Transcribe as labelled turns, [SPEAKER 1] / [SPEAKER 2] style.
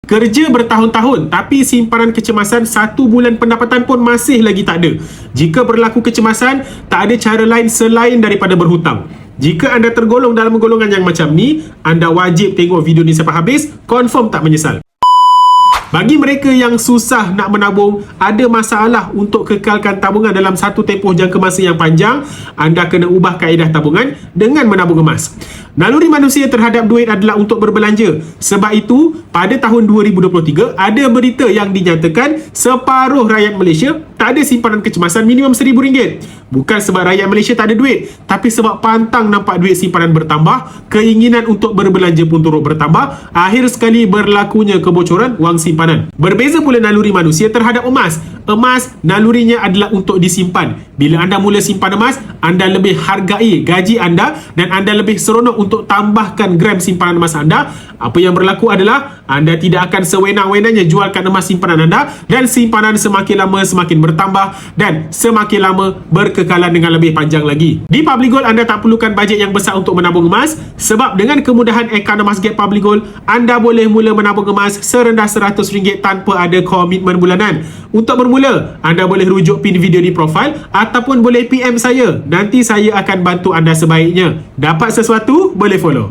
[SPEAKER 1] Kerja bertahun-tahun tapi simpanan kecemasan 1 bulan pendapatan pun masih lagi tak ada. Jika berlaku kecemasan, tak ada cara lain selain daripada berhutang. Jika anda tergolong dalam golongan yang macam ni, anda wajib tengok video ni sampai habis, confirm tak menyesal. Bagi mereka yang susah nak menabung, ada masalah untuk kekalkan tabungan dalam satu tempoh jangka masa yang panjang, anda kena ubah kaedah tabungan dengan menabung emas. Naluri manusia terhadap duit adalah untuk berbelanja. Sebab itu, pada tahun 2023, ada berita yang dinyatakan separuh rakyat Malaysia tak ada simpanan kecemasan minimum RM1,000. Bukan sebab rakyat Malaysia tak ada duit, tapi sebab pantang nampak duit simpanan bertambah, keinginan untuk berbelanja pun turut bertambah, akhir sekali berlakunya kebocoran wang simpanan. Berbeza pula naluri manusia terhadap emas. Emas, nalurinya adalah untuk disimpan. Bila anda mula simpan emas, anda lebih hargai gaji anda dan anda lebih seronok untuk tambahkan gram simpanan emas anda. Apa yang berlaku adalah anda tidak akan sewenang-wenangnya jualkan emas simpanan anda dan simpanan semakin lama semakin bertambah dan semakin lama berkekalan dengan lebih panjang lagi. Di Public Gold, anda tak perlukan bajet yang besar untuk menabung emas sebab dengan kemudahan akaun emas Get Public Gold, anda boleh mula menabung emas serendah RM100 tanpa ada komitmen bulanan. Untuk bermula, anda boleh rujuk pin video di profil ataupun boleh PM saya. Nanti saya akan bantu anda sebaiknya. Dapat sesuatu, boleh follow.